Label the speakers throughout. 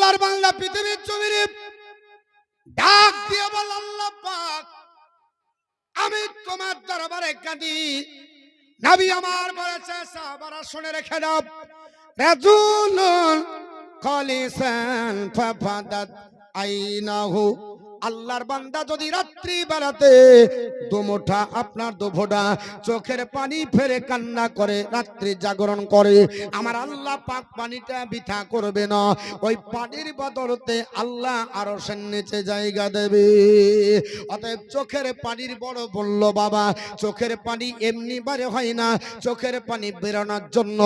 Speaker 1: আল্লাহর বান্দা পৃথিবীর জমিনে ডাক দিয়ে বল, আল্লাহ পাক আমি তোমার দরবারে কাঁদি। নবী আমার বলেছে, সাহাবারা শুনে রেখে দাও, রাজুলুন খালিসান ফাফাদাত আইনাহু। আল্লাহর বান্দা যদি রাত্রি বেলাতে দুমুঠা আপনার দুফোঁটা চোখের পানি ফেরে কান্না করে, রাত্রি জাগরণ করে, আমার আল্লাহ পাক পানিটা বৃথা করবে না। ওই পানির বদলতে আল্লাহ আরশের নিচে জায়গা দেবে। অতএব চোখের পানির বড় বলল বাবা, চোখের পানি এমনি বারে হয় না। চোখের পানি বেরোনোর জন্য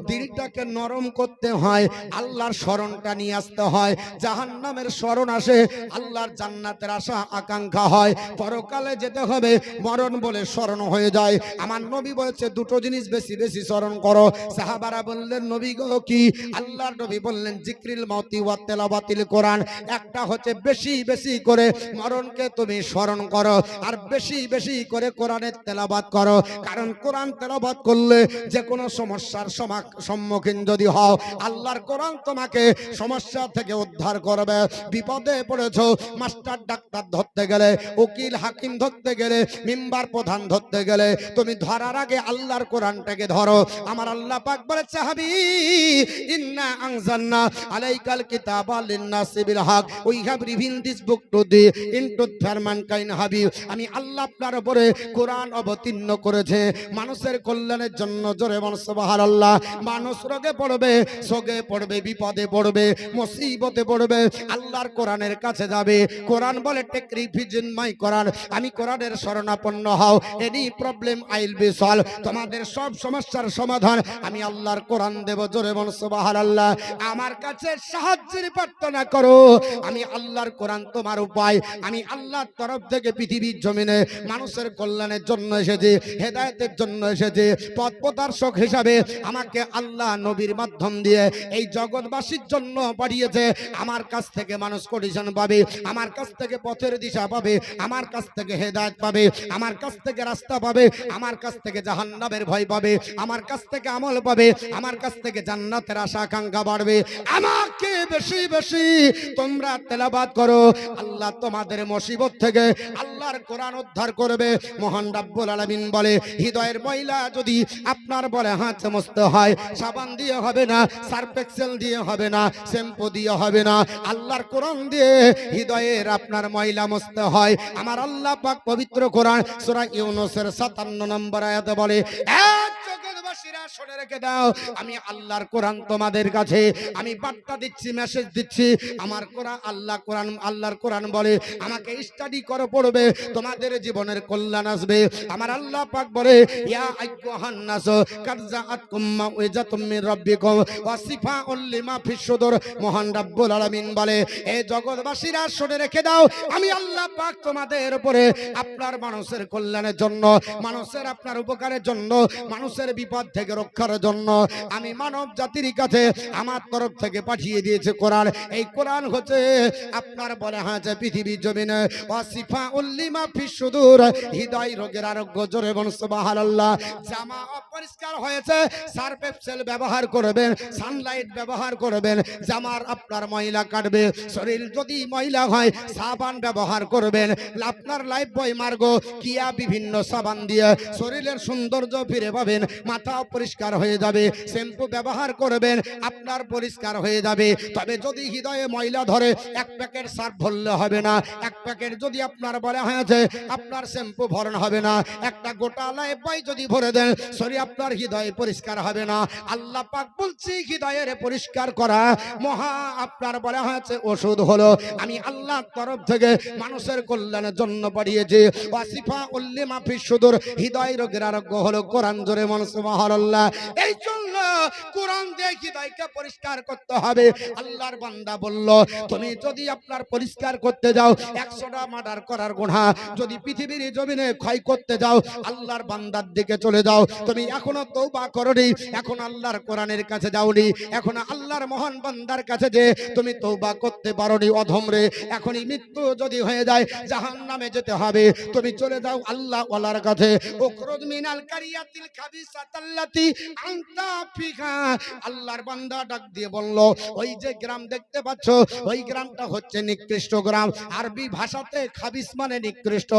Speaker 1: দিলটাকে নরম করতে হয়, আল্লাহর স্মরণটা নিয়ে আসতে হয়। জাহান্নামের স্মরণ আসে, আল্লাহর জান্নাতের আশা আকাঙ্ক্ষা হয়। পরকালে যেতে হবে, মরণ বলে স্মরণ হয়ে যায়। আমার নবী বলেছে দুটো জিনিস বেশি বেশি স্মরণ করো। সাহাবারা বললেন, নবী গো কি? আল্লাহর নবী বললেন, জিক্রিল মাউতি ওয়া তেলাওয়াতিল কোরআন। একটা হচ্ছে বেশি বেশি করে মরণকে তুমি স্মরণ করো, আর বেশি বেশি করে কোরআনের তেলাওয়াত করো। কারণ কোরআন তেলাওয়াত করলে যে কোনো সমস্যার সম্মুখীন যদি হও, আল্লাহর কোরআন তোমাকে সমস্যা থেকে উদ্ধার করবে। বিপদে পড়েছো, মাস্টার ডাক্তার ধরতে গেলে, উকিল হাকিম ধরতে গেলে, মেম্বার প্রধান ধরতে গেলে, তুমি ধরার আগে আল্লাহর কোরআনটাকে ধরো। আমার আল্লাহ পাক বলেছে, হাবিব ইন্না আনজালনা আলাইকাল কিতাবা লিন-নাসি বিল হক, we have revealed this book to thee into for mankind. হাবিব আমি আল্লাহ আপনার উপরে কোরআন অবতীর্ণ করেছে মানুষের কল্যাণের জন্য। জোরে বল সুবহানাল্লাহ। মানুষ রোগে পড়বে, সোগে পড়বে, বিপদে পড়বে, মুসিবতে পড়বে, আল্লাহর কোরআনের কাছে যাবে। কোরআন বলে, টেক রিভিজ ইন মাই কোরআন। আমি কোরআনের শরণাপন্ন হও, any problem I will be solve. তোমাদের সব সমস্যার সমাধান আমি আল্লাহর কোরআন দেব। জোরে বল সুবহানাল্লাহ। আমার কাছে সাহায্যের প্রার্থনা করো, আমি আল্লাহর কোরআন তোমার উপায়। আমি আল্লাহর তরফ থেকে পৃথিবীর জমিনে মানুষের কল্যাণের জন্য এসেছি, হেদায়েতের জন্য এসেছি। পথ প্রদর্শক হিসাবে আমাকে আল্লাহ নবীর মাধ্যম দিয়ে এই জগৎবাসীর জন্য পাঠিয়েছে। আমার কাছ থেকে মানুষ কন্ডিশন পাবে, আমার কাছ থেকে পথের দিশা পাবে, আমার কাছ থেকে হেদায়েত পাবে, আমার কাছ থেকে রাস্তা পাবে, আমার কাছ থেকে জাহান্নামের ভয় পাবে, আমার কাছ থেকে আমল পাবে, আমার কাছ থেকে জান্নাতের আশা আকাঙ্ক্ষা বাড়বে। আমাকে বেশি বেশি তোমরা তেলাওয়াত করো, আল্লাহ তোমাদের মুসিবত থেকে আল্লাহর কোরআন উদ্ধার করবে। মহান রব্বুল আলামিন বলে, হৃদয়ের ময়লা যদি আপনার বলে হাত মুছতে হয়, সাবান দিয়ে হবে না, সার্ফ এক্সেল দিয়ে হবে না, শ্যাম্পু দিয়ে হবে না, আল্লাহর কোরআন দিয়ে হৃদয়ের আপনার ময়লা মুছতে হয়। আমার আল্লাহ পাক পবিত্র কোরআন সূরা ইউনূসের 57 নম্বর আয়াতে বলে, এক জগৎবাসীরা শুনে রেখে দাও, আমি আল্লাহর কোরআন তোমাদের কাছে আমি বার্তা দিচ্ছি, মেসেজ দিচ্ছি। আমার কোরআন, আল্লাহর কোরআন বলে, আমাকে স্টাডি করো, পড়বে, তোমাদের জীবনের কল্যাণ আসবে। আমার আল্লাহ পাক বলে, ইয়া আইয়ুহান নাস কাদ জাআতকুম মাউইজাতুম মির রাব্বিকুম ওয়া শিফাউল লিমা ফিস সুদুর। মহান রব্বুল আলামিন বলে, এই জগৎবাসীরা শুনে রেখে দাও, আমি আল্লাহ পাক তোমাদের উপরে আপনার মানুষের কল্যাণের জন্য, মানুষের আপনার উপকারের জন্য, মানুষের বিপদ থেকে রক্ষার জন্য আমি মানব জাতির কাছে আমার তরফ থেকে পাঠিয়ে দিয়েছে কোরআন। এই কোরআন হচ্ছে আপনার বলে হয়েছে পৃথিবীর জমিনে ওয়া শিফাউল লিমা ফিস সুদুর, হৃদয় রোগের আরোগ্য। জোরে বলুন সুবহানাল্লাহ। জামা অপরিষ্কার হয়েছে, সার্ফ এক্সেল ব্যবহার করবেন, সানলাইট ব্যবহার করবেন, জামার আপনার ময়লা কাটবে। শরীর যদি ময়লা হয়, সাবান ব্যবহার করবেন, আপনার লাইফ বয় মার্গো কিয়া বিভিন্ন সাবান দিয়ে শরীরের সৌন্দর্য ফিরে পাবেন, মাথা পরিষ্কার হয়ে যাবে। শ্যাম্পু ব্যবহার করবেন, আপনার পরিষ্কার হয়ে যাবে। তবে যদি হৃদয়ে ময়লা ধরে, এক প্যাকেট সার্ফ ভরলে হবে না, এক প্যাকেট যদি আপনার বলা হয়েছে আপনার শ্যাম্পু ভরণ হবে না, একটা গোটা লাইফ বয় যদি ভরে দেন, শরীর আপনার হৃদয় পরিষ্কার হবে না। আল্লাহ পাক বলছি, হৃদয়ের পরিষ্কার করা মহা আপনার বলা হয়েছে ওষুধ হলো আমি আল্লাহর তরফ থেকে মানুষের কল্যাণের জন্য পাঠিয়েছি। ওয়া শিফাউল লিমা ফিস সুদুর, হৃদয় রোগের আরোগ্য হলো কোরআন। জোরে বলুন সুবহানাল্লাহ। এই জন্য কোরআন দিয়ে হৃদয়কে পরিষ্কার করতে হবে। আল্লাহর বান্দা বলল, তুমি যদি আপনার পরিষ্কার করতে যাও, 100টা মার্ডার করার গুনাহ যদি পৃথিবীর জমিনে ক্ষয় করতে যাও, আল্লাহর বান্দার দিকে চলে যাও। তুমি এখনো তওবা করোনি, এখন আল্লাহর কোরআনের কাছে যাওনি, এখন আল্লাহর মহান বান্দার কাছে যে তুমি তওবা করতে পারোনি, অধমরে। এখনই মৃত্যু যদি হয়ে যায়, জাহান্নামে যেতে হবে, তুমি চলে যাও আল্লাহ ওয়ালার কাছে। উখরুজ মিনাল কারিয়াতিল খাবিসাতাল্লাতি আল্লাতি আনতা ফিহা। আল্লাহর বান্দা ডাক দিয়ে বলল, ওই যে গ্রাম দেখতে পাচ্ছ, ওই গ্রামটা হচ্ছে নিকৃষ্ট গ্রাম। আরবি ভাষাতে খাবিস মানে নিকৃষ্ট।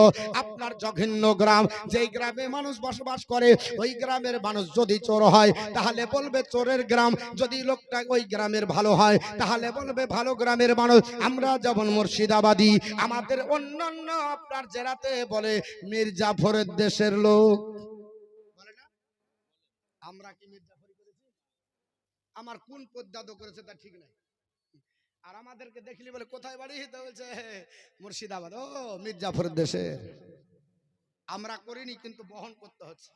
Speaker 1: আপনার জঘন্য গ্রাম। যেই গ্রামে মানুষ বসবাস করে, ওই গ্রামের মানুষ যদি চোর হয় তাহলে বলবে চোরের গ্রাম। যদি লোকটা ওই গ্রামের ভালো হয় তাহলে বলবে ভালো গ্রামের মানুষ। আমরা যেমন মুর্শিদাবাদী, আমাদের অন্যান্য আপনার জেলাতে বলে মির্জাফরের দেশের লোক। বলে না? আমরা কি মির্জাফরি করেছি? আমার কোন পদ্মাদ করেছে তা ঠিক নাই। আর আমাদেরকে দেখলি বলে কোথায় বাড়ি, তো বলছে মুর্শিদাবাদ। ও মির্জাফরের দেশে। আমরা করিনি, কিন্তু বহন করতে হচ্ছে।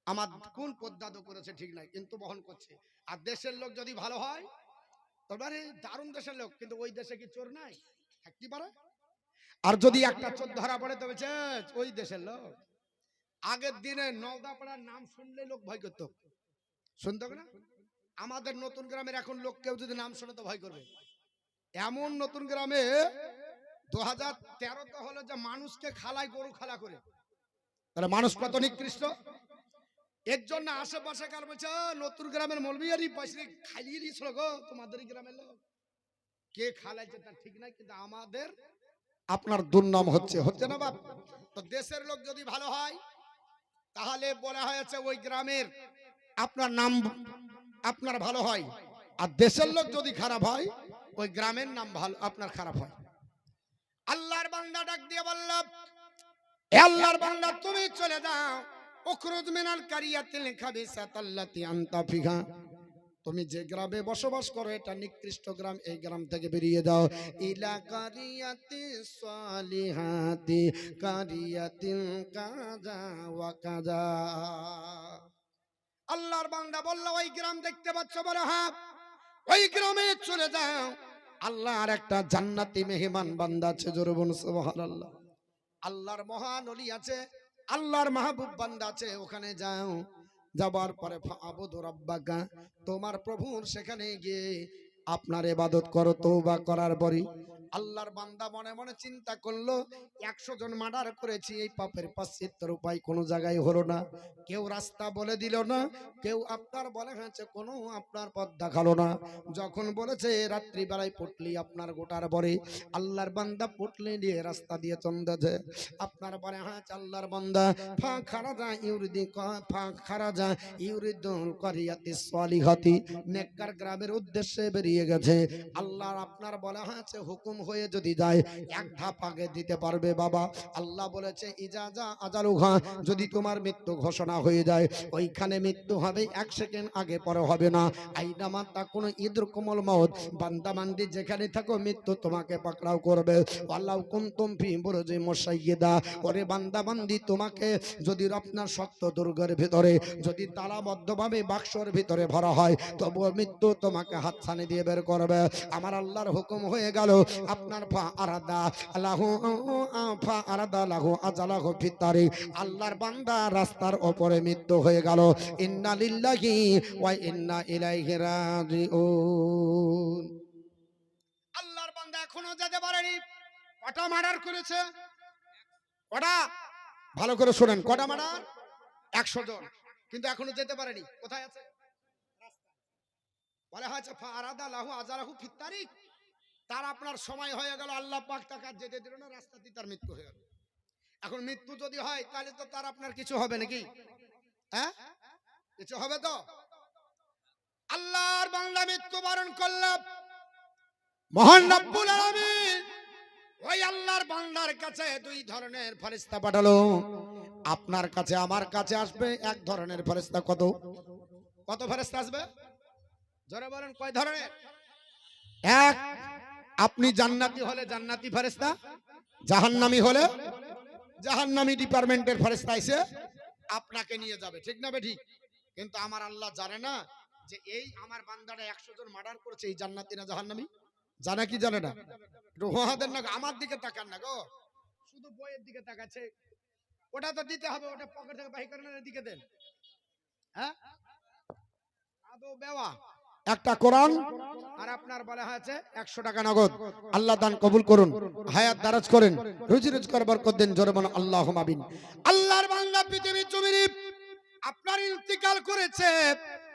Speaker 1: আমার কোন পদ্মাদ করেছে ঠিক নাই, কিন্তু বহন করছে। আর দেশের লোক যদি ভালো হয় তবে দারুণ দেশের লোক, কিন্তু ওই দেশে কি চোর নাই? থাকতে পারে। আর যদি একটা চোর ধরা পড়ে তো বলছে ওই দেশের লোক। আগের দিনে নওদাপাড়ার নাম শুনলে লোক ভয় করত, শুনতো না? আমাদের নতুন গ্রামের এখন লোক কেউ যদি নাম শুনে তো ভয় করবে। এমন নতুন গ্রামে 2013তে হলো যে মানুষকে খালায় গরু খালা করে। তাহলে মানুষ কত নিকৃষ্ট। এর জন্য আশেপাশে কার বলছে নতুন গ্রামের মৌলবি পয়সা খাইয়ে দিয়েছিল গো তোমাদের গ্রামের লোক। কে খালাইছে তার ঠিক নাই, কিন্তু আমাদের আপনার দুর্নাম হচ্ছে, হচ্ছে না বাপ? তো দেশের লোক যদি ভালো হয় তাহলে বলা হয়েছে ওই গ্রামের আপনার নাম আপনার ভালো হয়। আর দেশের লোক যদি খারাপ হয় ওই গ্রামের নাম ভালো আপনার খারাপ হয়। আল্লাহর বান্দা ডাক দিয়ে বলল, এ আল্লাহর বান্দা তুমি চলে যাও, উখরুজ মিনাল কারিয়াতিল খাবিসাতাল্লাতি আনতা ফিহা। তুমি যে গ্রামে বসবাস করো এটা নিকৃষ্ট গ্রাম, এই গ্রাম থেকে বেরিয়ে যাও। ইলা কারিয়াতি সালিহাতি কারিয়াতিন কাজা ওয়া কাজা। আল্লাহর বান্দা বলল, ওই গ্রাম দেখতে পাচ্ছ? বলে হ্যাঁ। ওই গ্রামে চলে যাও। আল্লাহর একটা জান্নাতি মেহমান বান্দা আছে, জোরে বলুন সুবহানাল্লাহ। আল্লাহর মহান ওলি আছে, আল্লাহর মাহবুব বান্দা আছে, ওখানে যাও। যাবার পরে ফাবুদু রাব্বাকা, তোমার প্রভুর সেখানে গিয়ে আপনার ইবাদত করো। তওবা করার পরে আল্লাহর বান্দা মনে মনে চিন্তা করলো, 100 জন মার্ডার করেছি, এই পাপের প্রায়শ্চিত্তের উপায় কোনো জায়গায় হলো না। কেউ রাস্তা বলে দিল না, কেউ আপনার বলে হয়েছে কোনো আপনার পথ দেখালো না। যখন বলেছে রাত্রি বেলায় পটলি আপনার গোটার পরে আল্লাহর বান্দা পটলি দিয়ে রাস্তা দিয়ে চন্দেছে। আপনার পরে হ্যাঁ আল্লাহর বান্দা ফা খারাজা ইউরিদি ফা খারাজা ইউরিদুল কারিয়াতিস সালিহাতি, নেককার গ্রামের উদ্দেশ্যে বেরিয়ে গেছে। আল্লাহর আপনার বলা হয়েছে হুকুম হয়ে যদি যায় এক ধাপ আগে দিতে পারবে বাবা। আল্লাহ বলেছে ইজাজা আজালুহা, যদি তোমার মৃত্যু ঘোষণা হয়ে যায় ওইখানে মৃত্যু হবে, 1 সেকেন্ড আগে পরে হবে না। আইনামা তাকুনু ইদরকুমুল মাউত, বান্দা বান্দি যেখানে থাকো মৃত্যু তোমাকে পাকড়াও করবে। আল্লাহ কুনতুম ফি বুরুজি মুশাইয়্যিদা, ওরে বান্দা বান্দি তোমাকে যদি আপনার শক্ত দুর্গের ভিতরে যদি তালাবদ্ধভাবে বাক্সর ভিতরে ভরা হয় তবুও মৃত্যু তোমাকে হাতছানি দিয়ে বের করবে। আমার আল্লাহর হুকুম হয়ে গেল আপনার ফা আরাদা লাহু আজালাহু ফিতারি, আল্লাহর বান্দা রাস্তার উপরে মৃত্যু হয়ে গেল। ইন্না লিল্লাহি ওয়া ইন্না ইলাইহি রাজিউন। আল্লাহর বান্দা এখনো যেতে পারেনি। কটা মার্ডার করেছে? কটা? ভালো করে শুনেন, কটা মার্ডার? 100 জন, কিন্তু এখনো যেতে পারেনি। কোথায় আছে? বলা হয়েছে ফারাদা লাহু আজারাহু ফিত তারিক, তার আপনার সময় হয়ে গেল, আল্লাহ পাক তাকে যেতে দিল না, রাস্তাতে তার মৃত্যু হয়ে গেল। এখন মৃত্যু যদি হয় তাহলে তো তার আপনার কিছু হবে নাকি? হ্যাঁ, কিছু হবে তো? আল্লাহর বান্দা মৃত্যুবরণ করল, মহান রব্বুল আলামিন ওই আল্লাহর বান্দার কাছে 2 ধরনের ফেরেশতা পাঠালো। আপনার কাছে আমার কাছে আসবে এক ধরনের ফেরেশতা। কত কত ফেরেশতা আসবে? জোরে বলেন, কয় ধরনের? এক, আপনি জান্নাতি হলে জান্নাতি ফেরেশতা, জাহান্নামী হলে জাহান্নামী ডিপার্টমেন্টের ফেরেশতা এসে আপনাকে নিয়ে যাবে, ঠিক না ঠিক? কিন্তু আমার আল্লাহ জানে না যে এই আমার বান্দাটা 100 জন মার্ডার করেছে, এই জান্নাতি না জাহান্নামী? জানে কি জানে না? রোহাদের না, আমার দিকে তাকান না গো, শুধু বইয়ের দিকে তাকাচ্ছে। ওটা তো দিতে হবে, ওটা পকেট থেকে বাহির করে না, দিকে দেন। হ্যাঁ, আদৌ বেওয়া একটা কোরআন আর আপনার বলা হয়েছে 100 টাকা নগদ। আল্লাহ দান কবুল করুন, হায়াত দারাজ করেন, রুজি রোজগার বরকত দেন। জোরে বলেন আল্লাহুম্মা আমিন। আল্লাহর বান্দা পৃথিবীর জমিনে আপনার ইন্তিকাল করেছে,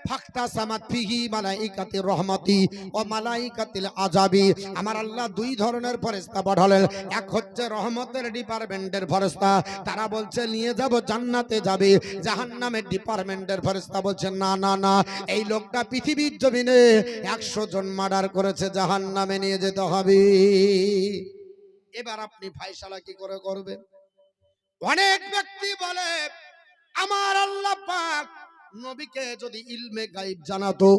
Speaker 1: ফাক্তা সামাত ফিহি মালাইকাতির রহমতি ও মালাইকাতিল আযাবি। আমার আল্লাহ দুই ধরনের ফেরেশতা পাঠালেন। এক হচ্ছে রহমতের ডিপার্টমেন্টের ফেরেশতা, তারা বলছে নিয়ে যাব জান্নাতে যাবে। জাহান্নামের ডিপার্টমেন্টের ফেরেশতা বলছে না না না, এই লোকটা পৃথিবীর জমিনে 100 জন মার্ডার করেছে, জাহান্নামে নিয়ে যেতে হবে। এবার আপনি ফয়সালা কি করে করবেন? অনেক ব্যক্তি বলে আমার আল্লাহ পাক নবীকে যদি ইলমে গায়েব জানাতো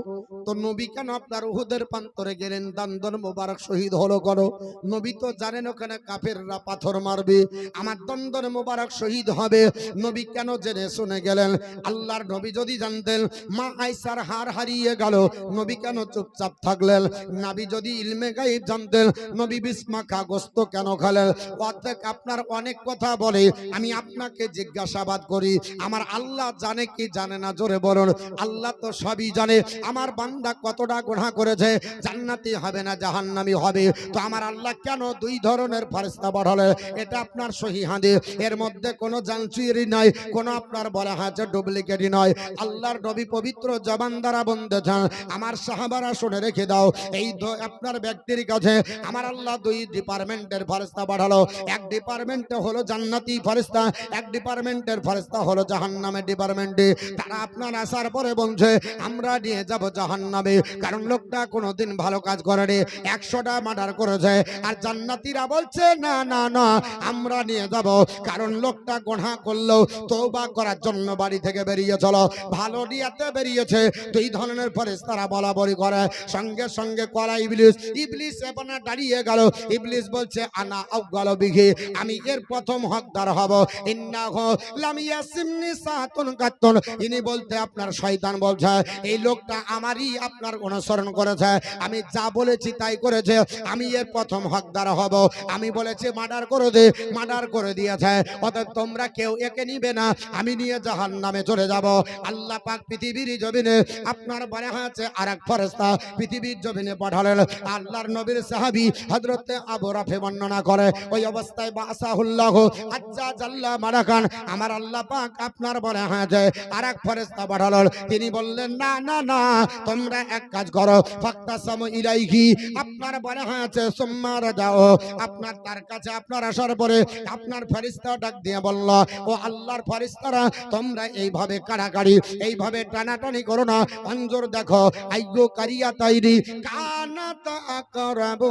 Speaker 1: তো নবী কেন আপনার উহুদের প্রান্তরে গেলেন, দান্দন মোবারক শহীদ হলো করো? নবী তো জানেন ওখানে কাফেররা পাথর মারবে, আমার দন্দন মোবারক শহীদ হবে, নবী কেন জেনে শুনে গেলেন? আল্লাহর নবী যদি জানতেন মা আয়েশার হার হারিয়ে গেল, নবী কেন চুপচাপ থাকলেন? নবী যদি ইলমে গায়েব জানতেন, নবী বিসমাখা গোস্ত কেন খেলেন? অর্থাৎ আপনার অনেক কথা বলে, আমি আপনাকে জিজ্ঞাসাবাদ করি, আমার আল্লাহ জানে কি জানে না? জোরে বলুন। আল্লাহ তো সবই জানে। আমার বান্দা কতটা গুনাহ করেছে, জান্নাতি হবে না জাহান্নামী হবে, তো আমার আল্লাহ কেন দুই ধরনের ফেরেশতা পাঠালেন? এটা আপনার সহিহ হাদিস, এর মধ্যে কোনো জানচুরি নাই, কোনো আপনার বলা হয়েছে ডুপ্লিকেটই নয়। আল্লাহর নবী পবিত্র জবান দ্বারা বলেছেন, আমার সাহাবারা শুনে রেখে দাও, এই আপনার ব্যক্তির কাছে আমার আল্লাহ দুই ডিপার্টমেন্টের ফেরেশতা পাঠালো। এক ডিপার্টমেন্টে হলো জান্নাতি ফেরেশতা, এক ডিপার্টমেন্টের ফেরেশতা হলো জাহান্নামের ডিপার্টমেন্টে। তারা আপনার আসার পরে বলছে আমরা নিয়ে যাব জাহান্নামে, কারণ লোকটা কোনোদিন ভালো কাজ করেনি, 100টা মার্ডার করেছে। আর জান্নাতীরা বলছে না না না, আমরা নিয়ে যাব, কারণ লোকটা গুনাহ করলো, তওবা করার জন্য বাড়ি থেকে বেরিয়ে চলো, ভালো নিয়তে বেরিয়েছে। দুই ধরনের ফেরেশতারা বলাবলি করে, সঙ্গে সঙ্গে করা ইবলিস। ইবলিস এখানে দাঁড়িয়ে গেল। ইবলিস বলছে আনা আউয়ালু বিহি, আমি এর প্রথম হকদার হব। ইন্নাহু লাম ইয়াসিমনি সাতুন কাতুন, ইনি বলতে আপনার শয়তান বলছে এই লোকটা আমারই আপনার অনুসরণ করেছে, আমি যা বলেছি তাই করেছে, আমি এর প্রথম হকদার হব। আমি বলেছি মার্ডার করে দে, মার্ডার করে দিয়েছে, অতএব তোমরা কেউ একে নিবে না, আমি নিয়ে জাহান্নামে চলে যাব। আল্লাহ পাক পৃথিবীর জমিনে আপনার বলে আছে আরেক ফেরেশতা পৃথিবীর জমিনে পাঠালেন। আল্লাহর নবীর সাহাবী হযরতে আবু রাফি বর্ণনা করে, ওই অবস্থায় বাসাহুল্লাহ আজ্জা জাল্লা মারাকান, আমার আল্লাহ পাক আপনার বলে আছে আরেক ফেরেশতা পাঠালেন। তিনি বললেন না না না, তোমরা এক কাজ করো, ফাক্তাসামু ইলাইহি, আপনার বলে আছে সুম্মা রাজাও, আপনার তার কাছে আপনার আসার পরে আপনার ফেরেশতা ডাক দিয়ে বলল, ও আল্লাহর ফেরেশতারা তোমরা এইভাবে কাড়াকাড়ি এইভাবে টানাটানি করো না, অঞ্জর দেখো আইয়ু কারিয়া তাইরি কানাত আকরাবু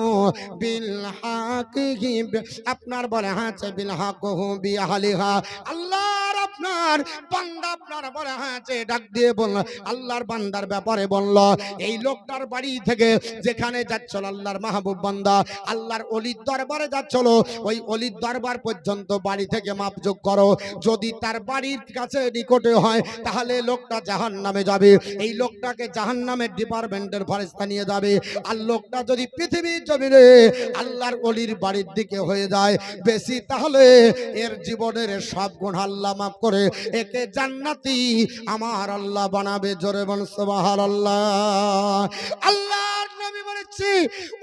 Speaker 1: বিল হাকিহি, আপনার বলে আছে বিল হাকহু বিআহলিহা, আল্লাহর আপনার বান্দা আপনার বলে আছে ডাক দিয়ে বলল, আল্লাহর বান্দার ব্যাপারে বলল, এই লোকটার বাড়ি থেকে যেখানে যাচ্ছিল আল্লাহর মাহবুব বান্দা আল্লাহর ওলির দরবারে যাচ্ছিল, ওই ওলির দরবার পর্যন্ত বাড়ি থেকে মাপযোগ করো, যদি তার বাড়ির কাছে নিকটে হয় তাহলে লোকটা জাহান্নামে যাবে, এই লোকটাকে জাহান্নামের ডিপার্টমেন্টের ফেরেশতা নিয়ে যাবে। আর লোকটা যদি পৃথিবীর জমিনে আল্লাহর ওলির বাড়ির দিকে হয়ে যায় বেশি, তাহলে এর জীবনের সব গুনাহ আল্লাহ মাফ করে একে জান্নাতি আমার আল্লাহ বানাবে। জোরে বল সুবহানাল্লাহ। আল্লাহর নবী বলেছে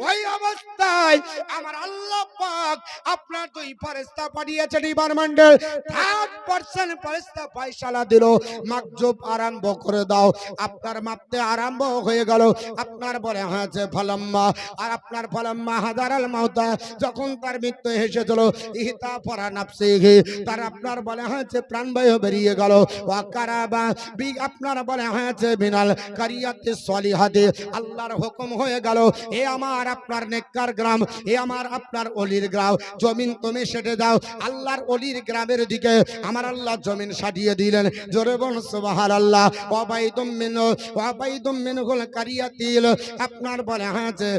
Speaker 1: ওই অবস্থায় আমার আল্লাহ পাক আপনার দুই ফেরেশতা পাঠিয়েছে ডিপার্টমেন্টের 3% ফেরেশতা ফয়সালা দিল, মাকজুব আরম্ভ করে দাও। আপনার মাপতে আরম্ভ হয়ে গেল। আপনার বলে হয়েছে ফালাম্মা, আর আপনার ফালাম্মা হাদারাল মাউতা, যখন তার মৃত্যু এসেছিল, ইহতা ফরা নাফসিহি, তার আপনার বলে হয়েছে প্রাণবায়ু বেরিয়ে গেল। ওয়া কারাবা বি, আপনার বলে হয়েছে বিনাল কারিয়াতে সলিহাতে, আল্লাহর হুকুম হয়ে গেল, এ আমার আপনার নেককার গ্রাম, এ আমার আপনার ওলির গ্রাম, জমিন তুমি সেটে দাও। আল্লাহর ওলির গ্রামের দিকে আমার আল্লাহ জমিন সাজিয়ে দিলেন। জোরে বল সুবহানাল্লাহ। ওয়াবাইদুম মিনহু ওয়াবাইদুম মিনহুল কারিয়াতিল, আপনার বলে হয়েছে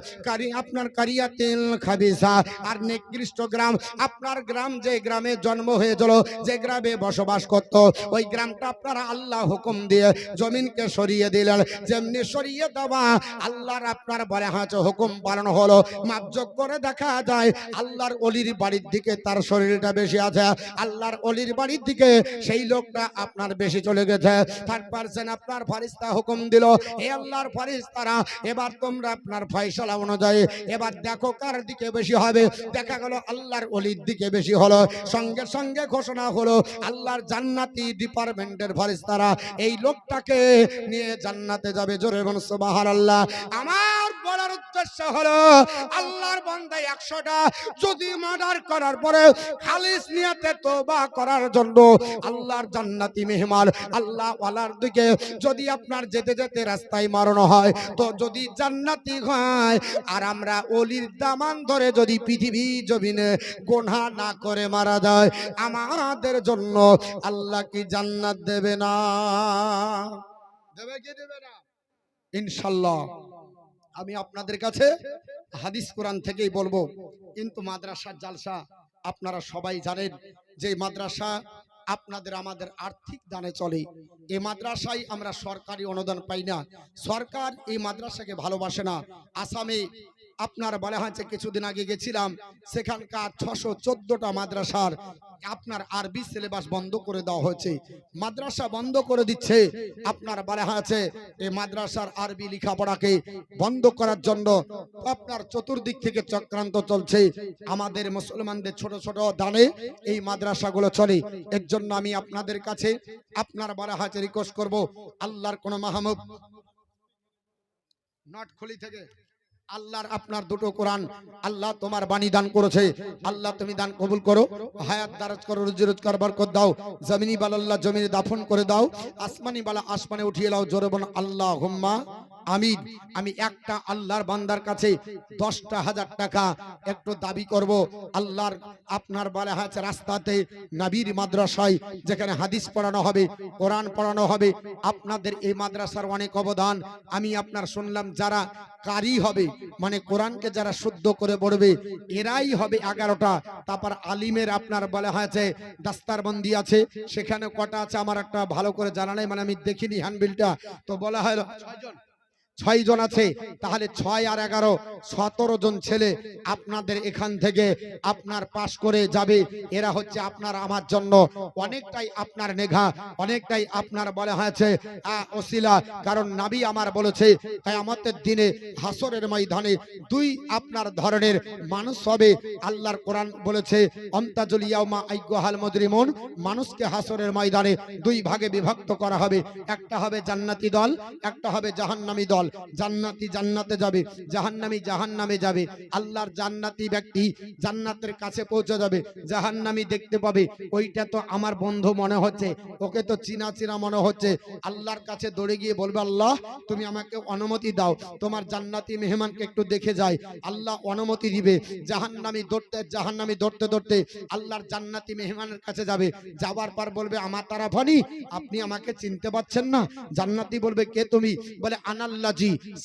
Speaker 1: আপনার কারিয়াতিল খাবিসা, আর নিকৃষ্ট গ্রাম, আপনার গ্রাম যে গ্রামে জন্ম হয়েছিল, যে গ্রামে বসবাস করত, ওই গ্রামটা আপনারা আল্লাহ হুকুম দিয়ে জমিনকে সরিয়ে দিলেন। যেমনি সরিয়ে দেওয়া আল্লাহর আপনার বলে হয়তো হুকুম পালন হলো, মাপজোক করে দেখা যায় আল্লাহর ওলির বাড়ির দিকে তার শরীরটা বেশি আছে, আল্লাহর ওলির বাড়ির দিকে সেই লোকটা আপনার বেশি চলে গেছে। 5% আপনার ফেরেশতা হুকুম দিল, হে আল্লাহর ফেরেশতারা এবার তোমরা আপনার ফয়সালা অনুযায়ী এবার দেখো কার দিকে বেশি হবে। দেখা গেল আল্লাহর ওলির দিকে বেশি হলো, সঙ্গে সঙ্গে ঘোষণা হলো আল্লাহর জান্নাতি ডিপার্টমেন্টের ফেরেশতারা এই লোকটাকে নিয়ে জান্নাতে যাবে। জোরে বলুন সুবহানাল্লাহ। আমার বলার উদ্দেশ্য হলো আল্লাহর বান্দা 100টা যদি মার্ডার করার পরে খালিস নিয়তে তওবা করার জন্য আল্লাহর জান্নাতি মেহমান আল্লাহ ওয়ালার দিকে যদি আপনার যেতে যেতে রাস্তায় মারানো হয় তো যদি জান্নাতি হয়, আর আমরা ওলির দামান ধরে যদি পৃথিবী জমিনে গুনাহ না করে মারা যায় আমাদের জন্য আল্লাহ কি জান্নাত দেবে না? দেবে কি দেবে না? ইনশাআল্লাহ আমি আপনাদের কাছে হাদিস কোরআন থেকেই বলবো। কিন্তু মাদ্রাসার জালসা আপনারা সবাই জানেন যে মাদ্রাসা আপনাদের আমাদের আর্থিক দানে চলে। এই মাদ্রাসায় আমরা সরকারি অনুদান পাই না, সরকার এই মাদ্রাসাকে ভালোবাসে না। আসামে আপনার বলা হয়েছে কিছুদিন আগে গেছিলাম, সেখানকার 614টা মাদ্রাসার আপনার আরবি সিলেবাস বন্ধ করে দেওয়া হয়েছে, মাদ্রাসা বন্ধ করে দিচ্ছে। আপনার বলা হয়েছে এই মাদ্রাসার আরবি লেখাপড়াকে বন্ধ করার জন্য আপনার চতুর্দিক থেকে চক্রান্ত চলছে। আমাদের মুসলমানদের ছোট ছোট দানে এই মাদ্রাসাগুলো চলে। এর জন্য আমি আপনাদের কাছে আপনার বলা হয়েছে রিকোয়েস্ট করব, আল্লাহর কোন মাহমুদ নটখলি থেকে আল্লাহর আপনার দুটো কোরআন আল্লাহ তোমার বাণী দান করেছে, আল্লাহ তুমি দান কবুল করো, হায়াত দারাজ করো, রুজি রোজগার বরকত দাও, জমিনি বালা আল্লাহ জমিনে দাফন করে দাও, আসমানি বালা আসমানে উঠিয়ে দাও। জোরে বলুন আল্লাহুম্মা আমিন। আমি একটা আল্লাহর বান্দার কাছে 10,000 টাকা একটু দাবি করব। আল্লাহর আপনার বলা হয়েছে রাস্তাতে নবীর মাদ্রাসায় যেখানে হাদিস পড়ানো হবে, কোরআন পড়ানো হবে, আপনাদের এই মাদ্রাসার অনেক অবদান। আমি আপনার শুনলাম যারা কারি হবে মানে কোরআনকে যারা শুদ্ধ করে পড়বে এরাই হবে 11টা। তারপর আলিমের আপনার বলা হয়েছে দাস্তারবন্দি আছে, সেখানে কটা আছে আমার একটা ভালো করে জানা নেই, মানে আমি দেখিনি হ্যান্ডবিলটা, তো বলা হয় 6 জন আছে। তাহলে 6 আর 11 17 জন ছেলে আপনাদের এখান থেকে আপনার পাশ করে যাবে। এরা হচ্ছে আপনার আমার জন্য অনেকটাই আপনার নেঘা, অনেকটাই আপনার বলা হয়েছে ওসিলা। কারণ নবী আমার বলেছে কিয়ামতের দিনে হাসরের ময়দানে 2 আপনার ধরনের মানুষ হবে। আল্লাহর কোরআন বলেছে আমতাজুল ইয়াউমা আইয়ুহাল মুজরিমুন, মানুষকে হাসরের ময়দানে 2 ভাগে বিভক্ত করা হবে, একটা হবে জান্নাতি দল, একটা হবে জাহান্নামী দল। জান্নাতি জান্নাতে যাবে, জাহান্নামী জাহান্নামে যাবে। আল্লাহর জান্নাতি ব্যক্তি জান্নাতের কাছে পৌঁছে যাবে, জাহান্নামী দেখতে পাবে ওইটা তো আমার বন্ধু মনে হচ্ছে, ওকে তো চিনা চিনা মনে হচ্ছে। আল্লাহর কাছে দৌড়ে গিয়ে বলবে আল্লাহ তুমি আমাকে অনুমতি দাও, তোমার জান্নাতি মেহমানকে একটু দেখে যায়। আল্লাহ অনুমতি দিবে। জাহান্নামী দৌড়তে দৌড়তে আল্লাহর জান্নাতি মেহমানের কাছে যাবে, যাওয়ার পর বলবে আমার তারাফানি আপনি আমাকে চিনতে পারছেন না? জান্নাতি বলবে কে তুমি? বলে আনাল্লাজি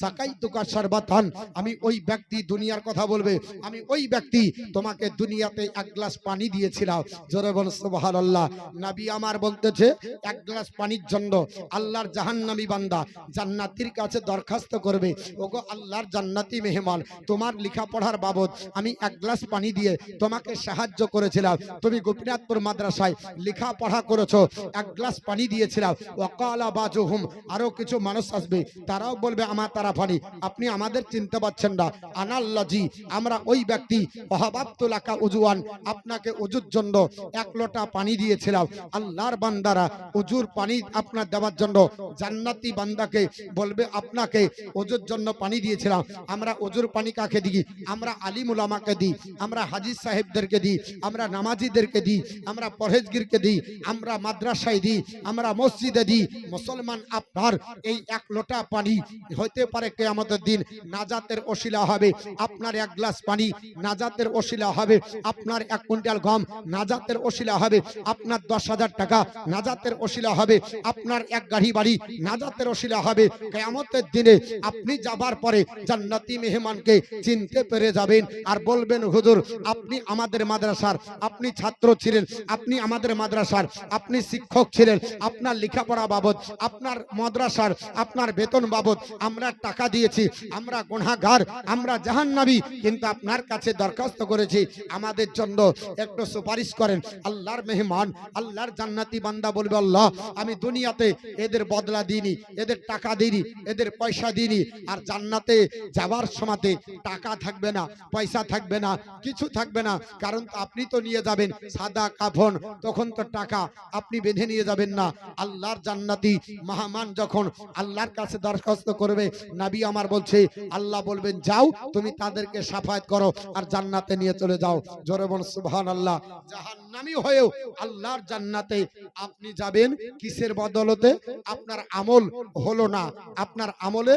Speaker 1: সাকাইতুকা শারবাতান, আমি ওই ব্যক্তি, দুনিয়ার কথা বলবে, আমি ওই ব্যক্তি তোমাকে দুনিয়াতে 1 গ্লাস পানি দিয়েছিলাম। জোরে বল সুবহানাল্লাহ। নবী আমার বলতেছে 1 গ্লাস পানির জন্য আল্লাহর জাহান্নামী বান্দা জান্নাতীর কাছে দরখাস্ত করবে, ওগো আল্লাহর জান্নাতি মেহমান তোমার লেখাপড়ার বাবদ আমি 1 গ্লাস পানি দিয়ে তোমাকে সাহায্য করেছিলাম, তুমি গোপীনাথপুর মাদ্রাসায় লেখাপড়া করেছো, 1 গ্লাস পানি দিয়েছিলাম। ওয়াকালা বাজুহুম, আরো কিছু মানুষ আসবে তারাও বলবে আমার তারাফানি আপনি আমাদের চিনতে পারছেন না। আনাল্লাজি, আমরা ওই ব্যক্তি ওয়াহাবাতুলাকা উজুয়ান, আপনাকে ওযুর জন্য 1 লোটা পানি দিয়েছিলাম। আল্লাহর বান্দারা ওযুর পানি আপনার দেওয়ার জন্য জান্নাতি বান্দাকে বলবে আপনাকে ওযুর জন্য পানি দিয়েছিলাম। আমরা ওযুর পানি কাকে দিই? আমরা আলিম উলামাকে দিই, আমরা হাজী সাহেবদেরকে দিই, আমরা নামাজিদেরকে দিই, আমরা পরহেজগিরকে দিই, আমরা মাদ্রাসায় দিই, আমরা মসজিদে দিই। মুসলমান আপনার এই 1 লোটা পানি হইতে পারে কিয়ামতের দিন নাজাতের ওসিলা হবে, আপনার 1 গ্লাস পানি নাজাতের ওসিলা হবে, আপনার 1 কুইন্টাল গম নাজাতের ওসিলা হবে, আপনার 10,000 টাকা নাজাতের ওসিলা হবে, আপনার 1 গাড়ি বাড়ি নাজাতের ওসিলা হবে। কিয়ামতের দিনে আপনি যাবার পরে জান্নাতি মেহমানকে চিনতে পেরে যাবেন আর বলবেন হুজুর আপনি আমাদের মাদ্রাসার, আপনি ছাত্র ছিলেন, আপনি আমাদের মাদ্রাসার, আপনি শিক্ষক ছিলেন, আপনার লেখাপড়া বাবদ, আপনার মাদ্রাসার আপনার বেতন বাবদ আমরা টাকা দিয়েছি, আমরা গুনাহগার, আমরা জাহান্নামী, কিন্তু আপনার কাছে দরখাস্ত করেছি আমাদের জন্য একটু সুপারিশ করেন। আল্লাহর মেহমান, আল্লাহর জান্নাতি বান্দা বলবে, আল্লাহ আমি দুনিয়াতে এদের বদলা দিইনি, এদের টাকা দিইনি, এদের পয়সা দিইনি, আর জান্নাতে যাওয়ার সময়তে টাকা থাকবে না, পয়সা থাকবে না, কিছু থাকবে না, কারণ আপনি তো নিয়ে যাবেন সাদা কাফন, তখন তো টাকা আপনি বেঁধে নিয়ে যাবেন না। আল্লাহর জান্নাতি মেহমান যখন আল্লাহর কাছে দরখাস্ত করবে, নবী আমার বলছে আল্লাহ বলবেন যাও তুমি তাদেরকে সাফায়াত করো আর জান্নাতে নিয়ে চলে যাও। জোরে বল সুবহানাল্লাহ। জাহান্নামী হয়েও আল্লাহর জান্নাতে আপনি যাবেন কিসের বদলতে? আপনার আমল হলো না, আপনার আমলে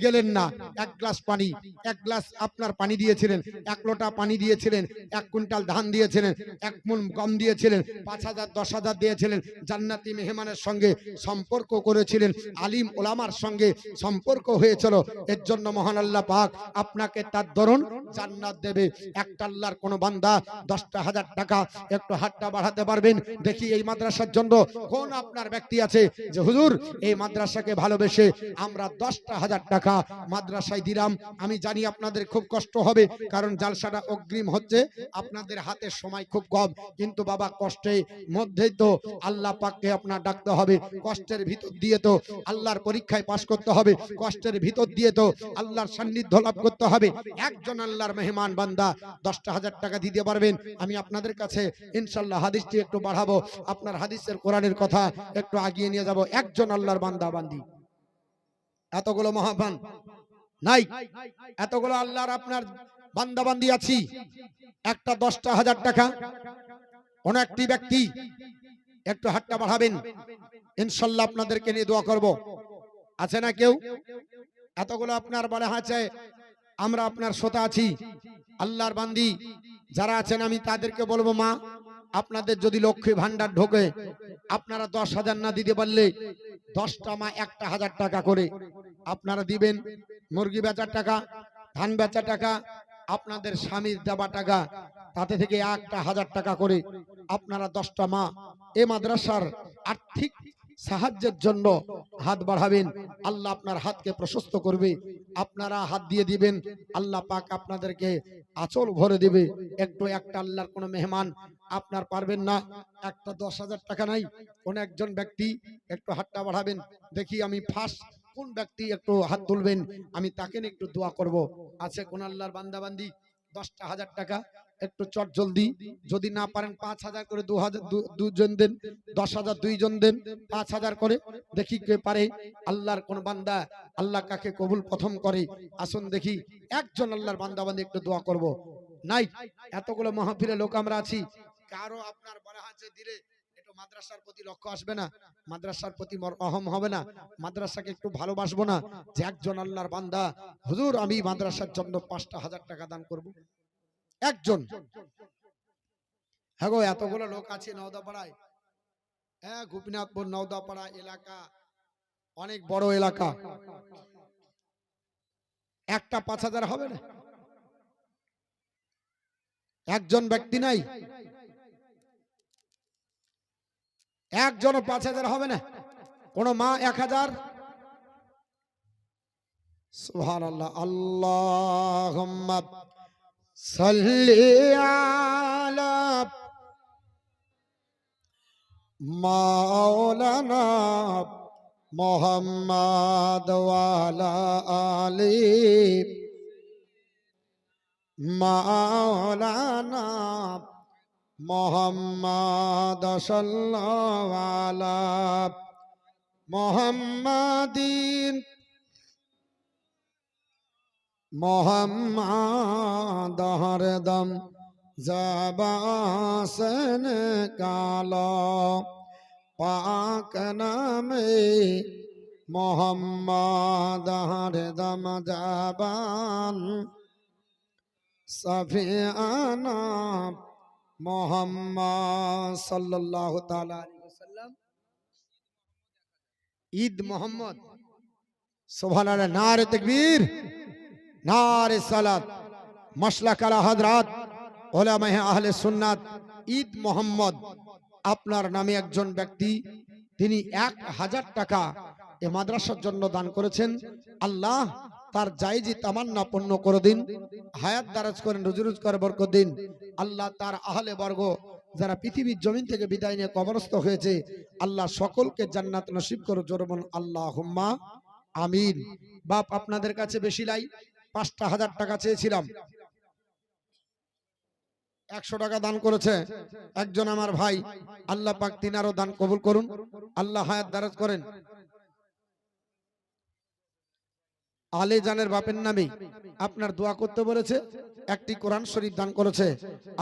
Speaker 1: গেলেন না। এক গ্লাস পানি, এক গ্লাস আপনার পানি দিয়েছিলেন, এক লোটা পানি দিয়েছিলেন, 1 কুইন্টাল ধান দিয়েছিলেন, 1 মণ গম দিয়েছিলেন, 5,000 10,000 দিয়েছিলেন, জান্নাতি মেহমানের সঙ্গে সম্পর্ক করেছিলেন, আলিম ওলামার সঙ্গে সম্পর্ক হয়েছিল, এর জন্য মহান আল্লাহ পাক আপনাকে তার দরুন জান্নাত দেবে। একটা আল্লাহর কোন বান্দা 10,000 টাকা একটু হাতটা বাড়াতে পারবেন? দেখি এই মাদ্রাসার জন্য কোন আপনার ব্যক্তি আছে যে হুজুর এই মাদ্রাসাকে ভালোবেসে আমরা 10,000 টাকা মাদ্রাসায় দিলাম। আমি জানি আপনাদের খুব কষ্ট হবে, কারণ জালসাটা অগ্রিম হচ্ছে, আপনাদের হাতে সময় খুব কম, কিন্তু বাবা কষ্টের মধ্যেই তো আল্লাহ পাককে আপনার ডাকতে হবে, কষ্টের ভিতর দিয়ে তো আল্লাহর পরীক্ষায় পাশ করতে হবে, কষ্টের ভিতর দিয়ে তো আল্লাহর সান্নিধ্য লাভ করতে হবে। একজন আল্লাহর মেহমান বান্দা 10,000 টাকা দিতে পারবেন? আমি আপনাদের কাছে ইনশাআল্লাহ হাদিসটি একটু বাড়াবো, আপনার হাদিসের কোরআনের কথা একটু আগিয়ে নিয়ে যাব। একজন আল্লাহর বান্দা বান্দি, এতগুলো মহাবান নাই, এতগুলো আল্লাহর আপনার বান্দা বান্দি আছি, একটা 10,000 টাকা কোন একটি ব্যক্তি একটু হাতটা বাড়াবেন, ইনশাআল্লাহ আপনাদেরকে নিয়ে দোয়া করব। আছে না কেউ? এতগুলো আপনার বলে আছে, আমরা আপনার শ্রোতা আছি, আল্লাহর বান্দি যারা আছেন, আমি তাদেরকে বলবো, মা আপনাদের যদি লক্ষ্মী ভান্ডার ঢোকে, আপনারা 10,000 না দিতে পারলে 10টা মা 1,000 টাকা করে আপনারা দিবেন। মুরগি বেচার টাকা, ধান বেচার টাকা, আপনাদের স্বামীর দেওয়া টাকা, তাতে থেকে 1,000 টাকা করে আপনারা 10টা মা এ মাদ্রাসার আর্থিক সাহায্যের জন্য হাত বাড়াবেন। আল্লাহ আপনার হাতকে প্রশস্ত করবে, আপনারা হাত দিয়ে দিবেন, আল্লাহ পাক আপনাদেরকে আঁচল ভরে দেবে। একটু একটা আল্লাহর কোন মেহমান আপনার পারবেন না, একটা 10,000 টাকা নাই, কোন একজন ব্যক্তি একটু হাতটা বাড়াবেন। দেখি আমি ফার্স্ট কোন ব্যক্তি একটু হাত তুলবেন, আমি তাকে নিয়ে একটু দোয়া করব। আছে কোন আল্লাহর বান্দাবান্দি 10,000 টাকা একটু চট জলদি, যদি না পারেন 5,000 করে 2জন দেন, 10,000 2জন দেন, 5,000 করে, দেখি কে পারে। আল্লাহর কোন বান্দা, আল্লাহ কাকে কবুল প্রথম করে, আসুন দেখি একজন আল্লাহর বান্দাবান্দি একটু দোয়া করব। নাই, এতগুলো মাহফিলে লোক আমরা আছি, কারো আপনার বলা আছে দিলে একটু মাদ্রাসার প্রতি লক্ষ্য আসবে না, মাদ্রাসার প্রতি অহম হবে না, মাদ্রাসাকে একটু ভালোবাসবো না, যে একজন আল্লাহর বান্দা হুজুর আমি মাদ্রাসার জন্য 5,000 টাকা দান করব। একজন। হ্যাঁ গো, এতগুলো লোক আছে নওদাপাড়ায়, হ্যাঁ গোপীনাথপুর নওদাপাড়া এলাকা অনেক বড় এলাকা, একটা 5,000 হবে না? একজন ব্যক্তি নাই, একজন 5,000 হবে না? কোন মা 1,000? সুবহানাল্লাহ। আল্লাহুম্মা সাল্লি আলা মাওলানা মুহাম্মাদ ওয়া আলা আলি মাওলানা মুহাম্মাদ সাল্লাল্লাহু আলা মুহাম্মাদিন মোহাম্মদ হরদম জবাসন কালো পাক নামে মোহাম্মদ হরদম জবান সফিয়ানা মোহাম্মদ সাল্লাল্লাহু তাআলা আলাইহি ওয়াসাল্লাম। ঈদ মোহাম্মদ। সুবহানাল্লাহ। নারে তাকবীর, নারে সালাত। মাশলাক আলা হযরত উলামায়ে আহলে সুন্নাত। ঈদ মোহাম্মদ আপনার নামে একজন ব্যক্তি তিনি 1,000 টাকা এ মাদ্রাসার জন্য দান করেছেন, আল্লাহ তার জায়েজি তামান্না পূর্ণ করে দিন, হায়াত দারাজ করেন, রুজি রোজগার বরকত দিন। আল্লাহ তার আহলে বর্গ যারা পৃথিবীর জমিন থেকে বিদায় নিয়ে কবরস্থ হয়েছে, আল্লাহ সকলকে জান্নাত নসিব করো, জোরে বলুন আল্লাহুম্মা আমিন। বাপ আপনাদের কাছে বেশি লাই, 5,000 টাকা চেয়েছিলাম, 100 টাকা দান করেছে একজন আমার ভাই, আল্লাহ পাক তিনারও দান কবুল করুন, আল্লাহ হায়াত দারাজ করেন। আলে জানের বাপের নামে আপনার দোয়া করতে বলেছে, একটি কোরআন শরীফ দান করেছে,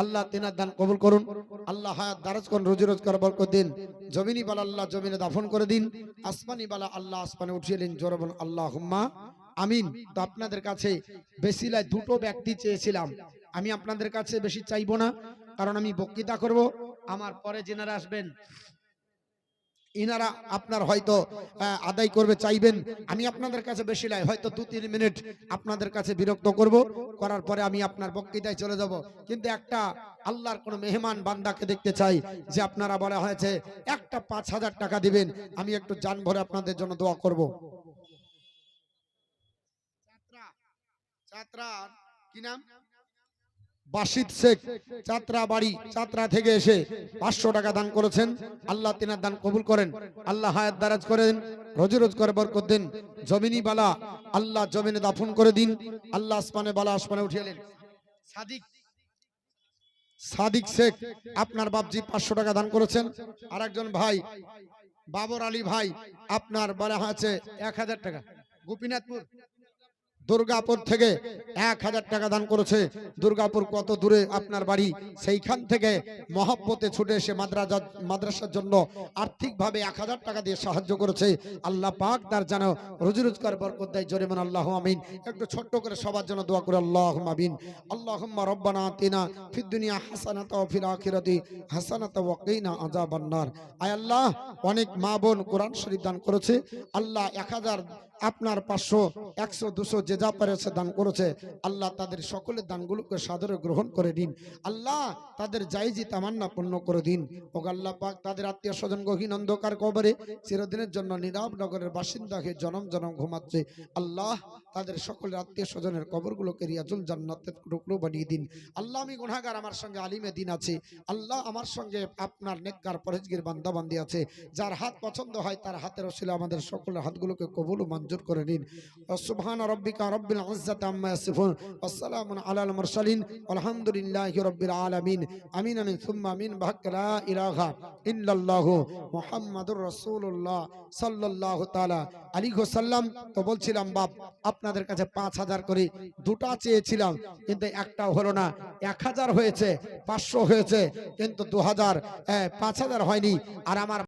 Speaker 1: আল্লাহ তিনার দান কবুল করুন, আল্লাহ হায়াত দারাজ করুন, রুজি রোজগার বরকত দিন। জমিনি বালা আল্লাহ জমিনে দাফন করে দিন, আসমানি বালা আল্লাহ আসমানে উঠিয়ে দিন, জোরে বলুন আল্লাহুম্মা আমিন। তো আপনাদের কাছে বেশিলায় দুটো ব্যক্তি চেয়েছিলাম, আমি আপনাদের কাছে বেশি চাইবো না, কারণ আমি বক্তৃতা করব, আমার পরে যেনারা আসবেন ইনারা আপনার হয়তো আদায় করবে চাইবেন, আমি আপনাদের কাছে বেশি লাই, হয়তো 2-3 মিনিট আপনাদের কাছে বিরক্ত করব, করার পরে আমি আপনার বক্তৃতায় চলে যাব। কিন্তু একটা আল্লাহর কোন মেহমান বান্দাকে দেখতে চাই যে আপনারা বলা হয়েছে একটা 5,000 টাকা দিবেন, আমি একটু জান ভরে আপনাদের জন্য দোয়া করব। চাত্রা কি নাম? বাসিদ শেখ, চাত্রা বাড়ি, চাত্রা থেকে এসে 500 টাকা দান করেছেন, আল্লাহ তিনার দান কবুল করেন, আল্লাহ হায়াত দারাজ করেন, রোজি রোজগার বরকত দিন। জমিনি বালা আল্লাহ জমিনে দাফন করে দিন, আল্লাহ আসমানে বালা আসমানে উঠিয়ে দেন। সাদিক শেখ আপনার বাপজি 500 টাকা দান করেছেন। আর একজন ভাই বাবর আলী ভাই আপনার বলা হয়েছে 1000 টাকা, গোপীনাথপুর দুর্গাপুর থেকে 1000 টাকা দান করেছে। দুর্গাপুর কত দূরে আপনার বাড়ি, সেইখান থেকে মহব্বতে ছুটে এসে মাদ্রাসার জন্য আর্থিকভাবে 1000 টাকা দিয়ে সাহায্য করেছে, আল্লাহ পাক তার যেন রুজি রোজগার বরকত দেয়, জোরে বলুন আল্লাহু আমিন। একটু ছোট্ট করে সবার জন্য দোয়া করে আল্লাহুম্মা আমিন। আল্লাহুম্মা রব্বানা আতিনা ফিদ দুনিয়া হাসানাতাও ওয়া ফিল আখিরাতি হাসানাতাও ওয়া কিনা আযাবান নার। আয় আল্লাহ, অনেক মা বোন কোরআন শরীফ দান করেছে, আল্লাহ 1000 আপনার 500 100 200 যে যা পেরেছে দান করেছে, আল্লাহ তাদের সকলের দানগুলোকে সাদরে গ্রহণ করে দিন, আল্লাহ তাদের জায়েজি তামান্না পূর্ণ করে দিন। ও আল্লাহ পাক তাদের আত্মীয় স্বজন গহীন অন্ধকার কবরে চিরদিনের জন্য নীরব নগরের বাসিন্দা হয়ে জনম জনম ঘুমাচ্ছে, আল্লাহ তাদের সকলের আত্মীয় স্বজনের কবরগুলোকে রিয়াজুল জান্নাতের টুকরো বানিয়ে দিন। আল্লাহ আমি গুনাহগার, আমার সঙ্গে আলিমে দিন আছে, আল্লাহ আমার সঙ্গে আপনার নেককার পরহেজগার বান্দা বান্দি আছে, যার হাত পছন্দ হয় তার হাতের ওসিলা আমাদের সকলের হাতগুলোকে কবুল ও মঞ্জুর করে নিন। সুবহান রাব্বিকা রব্বিল ইজ্জাতি আম্মা ইয়াসিফুন ওয়া সালামুন আলাল মুরসালিন আলহামদুলিল্লাহি রাব্বিল আলামিন। আমিন আমিন সুম্মা আমিন। বাহাক লা ইলাহা ইল্লাল্লাহু মুহাম্মাদুর রাসূলুল্লাহ সাল্লাল্লাহু তাআলা আলাইহি ওয়াসাল্লাম। তো বলছিলাম বাপ আপনাদের কাছে 5000 করে দুটো চেয়েছিলাম, কিন্তু একটাও হলো না, 1000 হয়েছে, 500 হয়েছে, কিন্তু 2000 5000 হয়নি। আর আমার